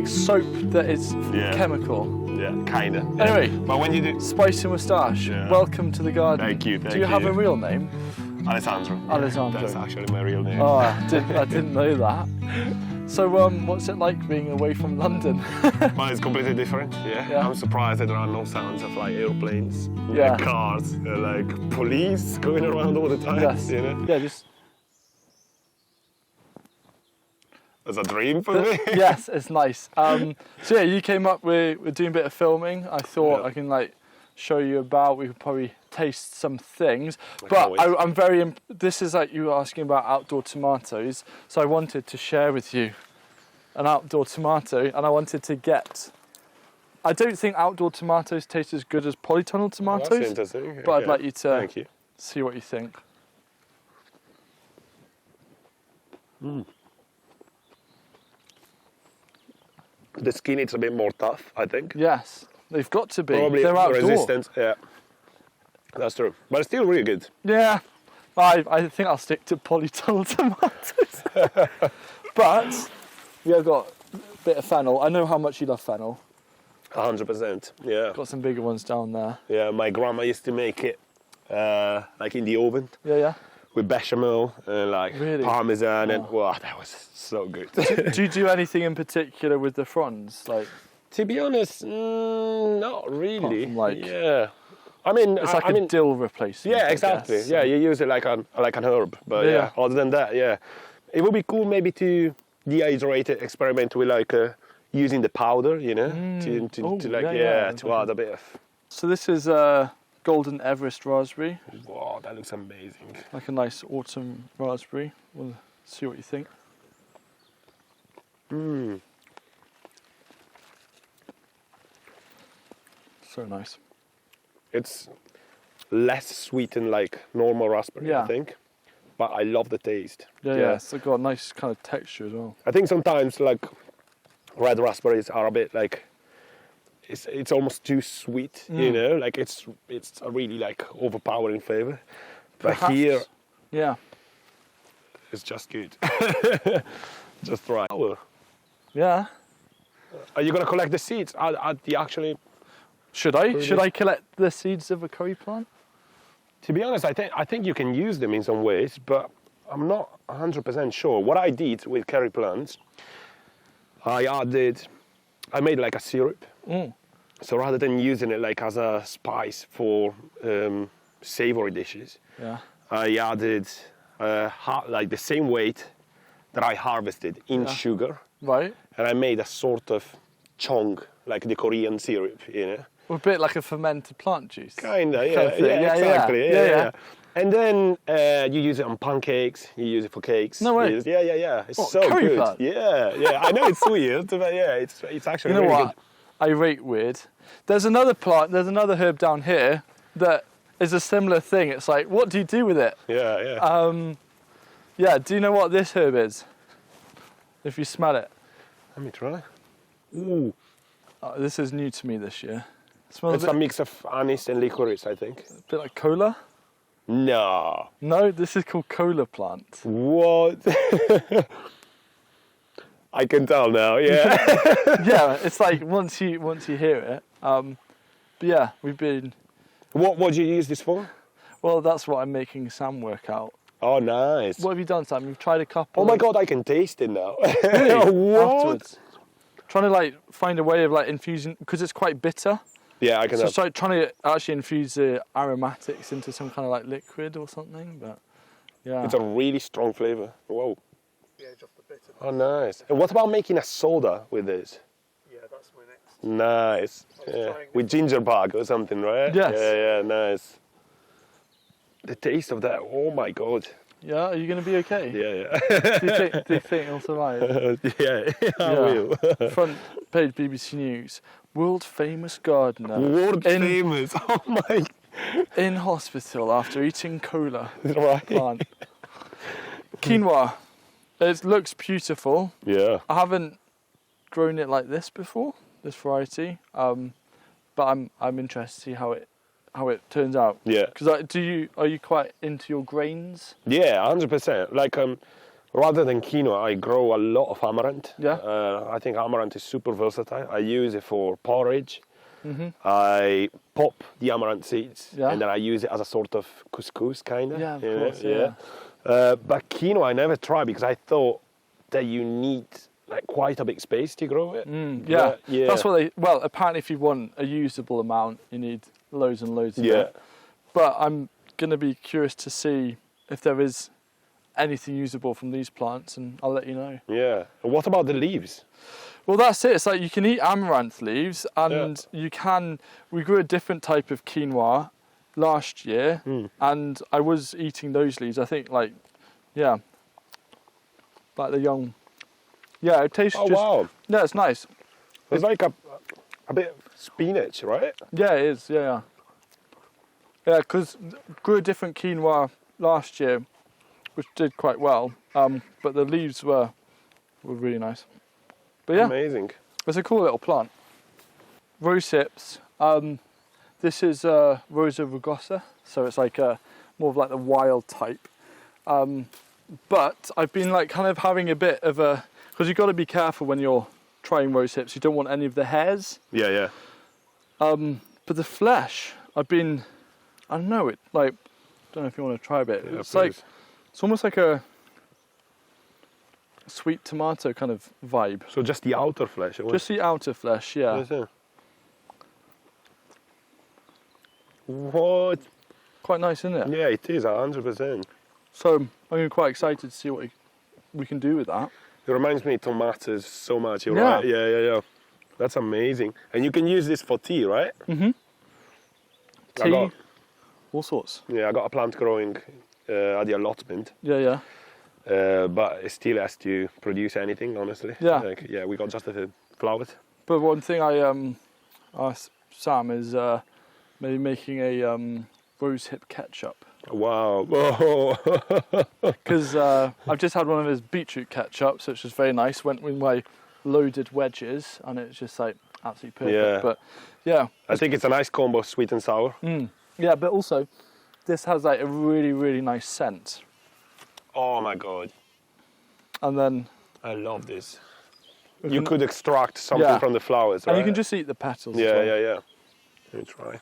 soap that is chemical. Yeah, kinda. Anyway, but when you do Spicy Moustache, welcome to the garden. Thank you. Do you have a real name? Alessandro. Alessandro. That's actually my real name. Oh, I didn't know that. So, what's it like being away from London? Well, it's completely different. Yeah. I'm surprised that there are no sounds of like airplanes, cars, like police going around all the time. Yes. You know? Yeah, just. It's a dream for me. Yes, it's nice. So yeah, you came up. We're doing a bit of filming. I thought I can like show you about. We could probably taste some things. But I'm very. This is like you were asking about outdoor tomatoes. So I wanted to share with you an outdoor tomato, and I wanted to get. I don't think outdoor tomatoes taste as good as polytunnel tomatoes. That's interesting. But I'd like you to Thank you. see what you think. The skin is a bit more tough, I think. Yes, they've got to be. Probably They're outdoor. resistant. Yeah, that's true. But it's still really good. Yeah, I think I'll stick to polytunnel tomatoes. But we have got a bit of fennel. I know how much you love fennel. 100%. Yeah. Got some bigger ones down there. Yeah, my grandma used to make it like in the oven. Yeah. With bechamel and like parmesan and wow, that was so good. Do you do anything in particular with the fronds? Like, to be honest, not really. Like, yeah, I mean, it's like a dill replacement. Yeah, exactly. Yeah, you use it like an herb. But yeah, other than that, yeah, it would be cool maybe to dehydrate it, experiment with like using the powder, you know, to add a bit of. So this is Golden Everest raspberry. Wow, that looks amazing. Like a nice autumn raspberry. We'll see what you think. So nice. It's less sweet than like normal raspberry, I think. But I love the taste. Yeah, it's got a nice kind of texture as well. I think sometimes like red raspberries are a bit like it's almost too sweet, you know, like it's a really like overpowering flavor. But here, it's just good. Just right. Yeah. Are you gonna collect the seeds? Are the actually? Should I collect the seeds of a curry plant? To be honest, I think you can use them in some ways, but I'm not 100% sure. What I did with curry plants, I made like a syrup. So rather than using it like as a spice for savory dishes, I added like the same weight that I harvested in sugar. Right. And I made a sort of chong, like the Korean syrup, you know. A bit like a fermented plant juice. Kinda, yeah, exactly. Yeah. And then you use it on pancakes. You use it for cakes. No way. Yeah. It's so good. Plant? Yeah. I know it's weird, but yeah, it's actually really good. I rate weird. There's another plant. There's another herb down here that is a similar thing. It's like, what do you do with it? Yeah. Do you know what this herb is? If you smell it. Let me try. Ooh. This is new to me this year. It's a mix of anise and licorice, I think. A bit like cola? No. No, this is called cola plant. What? I can tell now, yeah. Yeah, it's like once you hear it. But yeah, we've been... What do you use this for? Well, that's what I'm making Sam work out. Oh, nice. What have you done, Sam? You've tried a couple. Oh my God, I can taste it now. Really? What? Afterwards. Trying to like find a way of like infusing, because it's quite bitter. Yeah, I can. So it's trying to actually infuse the aromatics into some kind of like liquid or something, but yeah. It's a really strong flavour. Whoa. Yeah, just the bitter. Oh, nice. And what about making a soda with this? Yeah, that's my next. Nice. Yeah. With ginger bark or something, right? Yes. Yeah, nice. The taste of that, oh my God. Yeah, are you going to be okay? Yeah. Do you think you'll survive? Yeah, I will. Front page BBC News. World famous gardener. World famous, oh my. In hospital after eating cola. Right. Plant. Quinoa. It looks beautiful. Yeah. I haven't grown it like this before, this variety. But I'm interested to see how it turns out. Yeah. Because are you quite into your grains? Yeah, 100%. Like Rather than quinoa, I grow a lot of amaranth. Yeah. I think amaranth is super versatile. I use it for porridge. I pop the amaranth seeds, Yeah. and then I use it as a sort of couscous, kind of. Yeah, of course, yeah. But quinoa, I never tried because I thought that you need like quite a big space to grow it. Yeah. But, yeah. That's what they. Well, apparently, if you want a usable amount, you need loads and loads of it. But I'm gonna be curious to see if there is anything usable from these plants, and I'll let you know. Yeah. And what about the leaves? Well, that's it. It's like you can eat amaranth leaves, and you can. We grew a different type of quinoa last year, and I was eating those leaves. I think, like the young. Yeah, it tastes Oh just. wow! Yeah, it's nice. It's like a bit of spinach, right? Yeah, it is. Yeah. Yeah, because grew a different quinoa last year, which did quite well. But the leaves were really nice. But yeah, Amazing. it's a cool little plant. Rose hips. This is Rosa rugosa, so it's like more of like the wild type. But I've been like kind of having a bit of a, because you've got to be careful when you're trying rose hips. You don't want any of the hairs. Yeah. But the flesh, I don't know, it like, I don't know if you want to try a bit. Yeah, It's like, please. it's almost like a sweet tomato kind of vibe. So just the outer flesh. Just the outer flesh, yeah. Yes, yeah. What? Quite nice, isn't it? Yeah, it is 100%. So I'm quite excited to see what we can do with that. It reminds me of tomatoes so much. You're Yeah. right. Yeah. That's amazing. And you can use this for tea, right? Mm-hmm. I Tea, got- all sorts. Yeah, I got a plant growing at the allotment, Yeah. but it still has to produce anything, honestly. Yeah. We got just the flowers. But one thing I asked Sam is maybe making a rose hip ketchup. Wow. Whoa. Because I've just had one of his beetroot ketchups, which was very nice. Went with my loaded wedges, and it's just like absolutely perfect. Yeah. But yeah, I think it's a nice combo, sweet and sour. yeah. But also, this has like a really, really nice scent. Oh my god. And then I love this. we You can- could extract something Yeah. from the flowers, right? and you can just eat the petals. as Yeah. well. Let me try.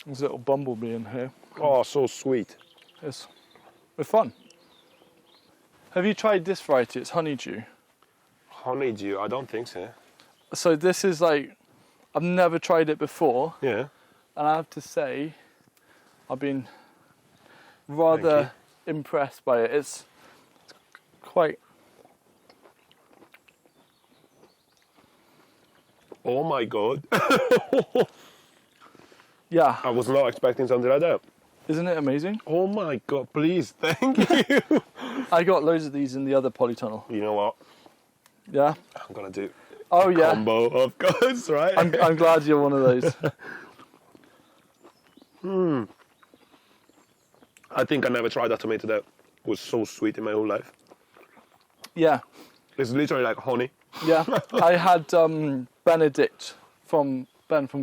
There's a little bumblebee in here. Oh, so sweet. It's fun. Have you tried this variety? It's honeydew. Honeydew, I don't think so. So this is like, I've never tried it before, Yeah. and I have to say, I've been rather impressed by it. It's quite. Oh my god. Yeah, I was not expecting something like that. isn't it amazing? Oh my god, please, thank you. I got loads of these in the other polytunnel. You know what? Yeah. I'm gonna do Oh yeah. combo, of course, right? I'm glad you're one of those. I think I never tried a tomato that was so sweet in my whole life. Yeah. It's literally like honey. Yeah. I had Benedict from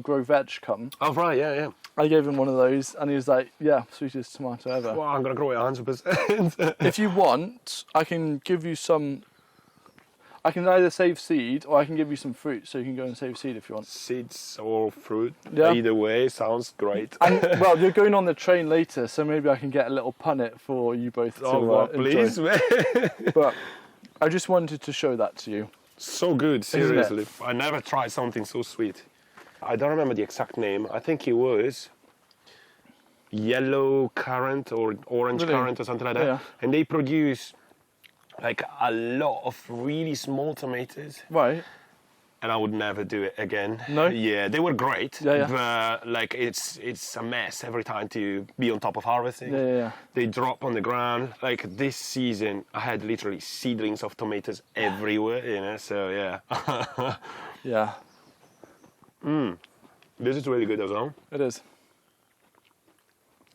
Grow Veg come. Oh right, yeah. I gave him one of those, and he was like, "Yeah, sweetest tomato ever." Well, I'm gonna grow it 100%. If you want, I can give you some. I can either save seed, or I can give you some fruit, so you can go and save seed if you want. Seeds or fruit, Yeah. either way, sounds great. And well, you're going on the train later, so maybe I can get a little punnet for you both to Oh God, enjoy. please, man. But I just wanted to show that to you. So good, it? seriously. I never tried something so sweet. I don't remember the exact name. I think it was yellow currant or orange Really? currant or something like that. Yeah. And they produce like a lot of really small tomatoes. Right. And I would never do it again. No? Yeah, they were great. Yeah. But like it's a mess every time to be on top of harvesting. Yeah. They drop on the ground. Like this season, I had literally seedlings of tomatoes everywhere, you know, so yeah. Yeah. This is really good as well. It is.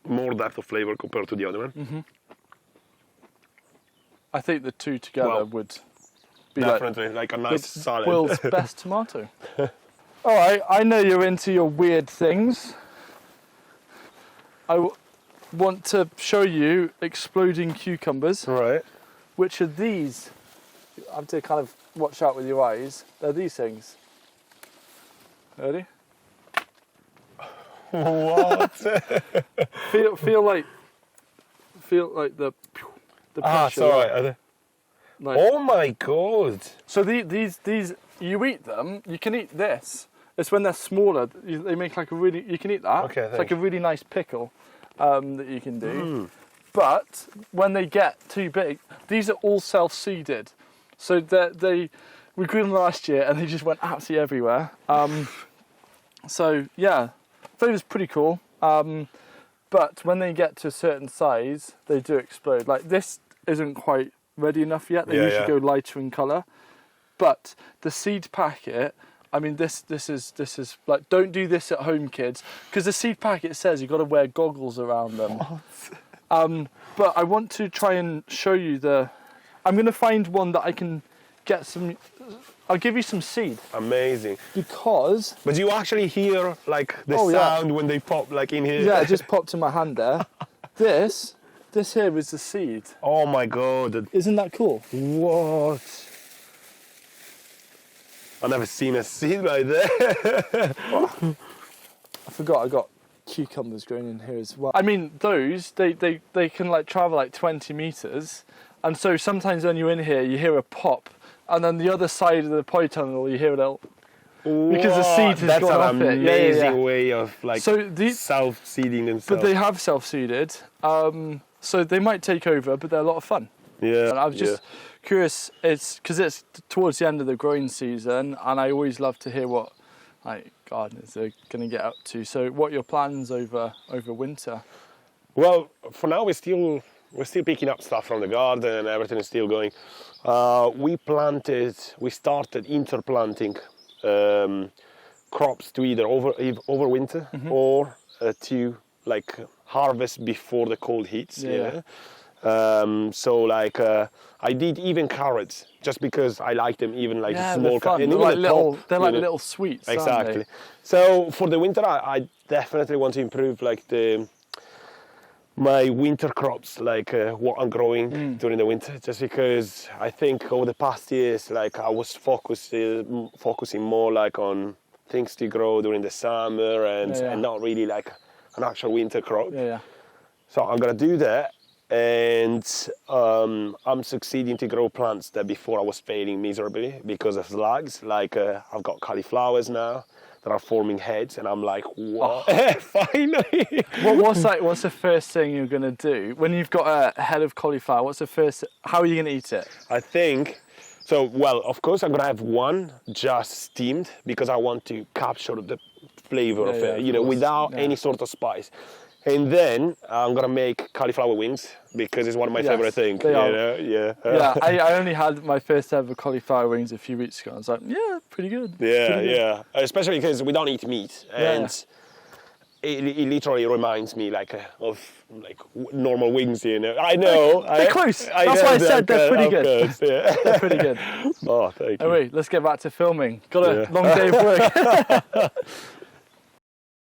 More depth of flavor compared to the other one. Mm-hmm. I think the two together Well, would be like Definitely, like a nice salad. world's best tomato. All right, I know you're into your weird things. want to show you exploding cucumbers, Right. which are these. You have to kind of watch out with your eyes. They're these things. Ready? What? Feel like the pressure. sorry. Like, Oh my god. so these you eat them. You can eat this. It's when they're smaller. They make like a really. You can eat that. Okay, it's like a really nice pickle that you can do. But when they get too big, these are all self-seeded. So we grew them last year and they just went absolutely everywhere. So yeah, flavour's pretty cool. But when they get to a certain size, they do explode. Like this isn't quite ready enough yet. They usually go lighter in colour. But the seed packet, I mean, this is like, don't do this at home, kids, because the seed packet says you've got to wear goggles around them. But I want to try and show you I'm going to find one that I can get some. I'll give you some seed. Amazing. Because. But you actually hear like the sound when they pop like in here? Yeah, it just popped in my hand there. This here is the seed. Oh my god. Isn't that cool? What? I've never seen a seed like that. I forgot I got cucumbers growing in here as well. I mean, those, they can like travel like 20 meters. And so sometimes when you're in here, you hear a pop. And then the other side of the polytunnel, you hear a little. Because the seed has gone up it. That's an amazing way of like self-seeding themselves. But they have self-seeded. So they might take over, but they're a lot of fun. Yeah. And I was just curious, it's because it's towards the end of the growing season, and I always love to hear what like gardeners are going to get up to. So what are your plans over winter? Well, for now we're still picking up stuff from the garden and everything is still going. We started interplanting crops to either over winter or to like harvest before the cold hits. So like I did even carrots just because I like them, even like small carrots. They're like little sweets. Exactly. So for the winter, I definitely want to improve like my winter crops, like what I'm growing during the winter, just because I think over the past years, like I was focusing more like on things to grow during the summer and not really like an actual winter crop. So I'm gonna do that, and I'm succeeding to grow plants that before I was failing miserably because of slugs. Like I've got cauliflowers now that are forming heads, and I'm like, what? Finally! What's the first thing you're gonna do when you've got a head of cauliflower? How are you gonna eat it? I think so. Well, of course, I'm gonna have one just steamed because I want to capture the flavor of it, without any sort of spice. And then I'm gonna make cauliflower wings because it's one of my favorite things. I only had my first ever cauliflower wings a few weeks ago. I was like, pretty good. Yeah. Especially because we don't eat meat, and it literally reminds me of normal wings. I know. They're close. That's why I said they're pretty good. They're pretty good. Oh, thank you. Anyway, let's get back to filming. Got a long day of work.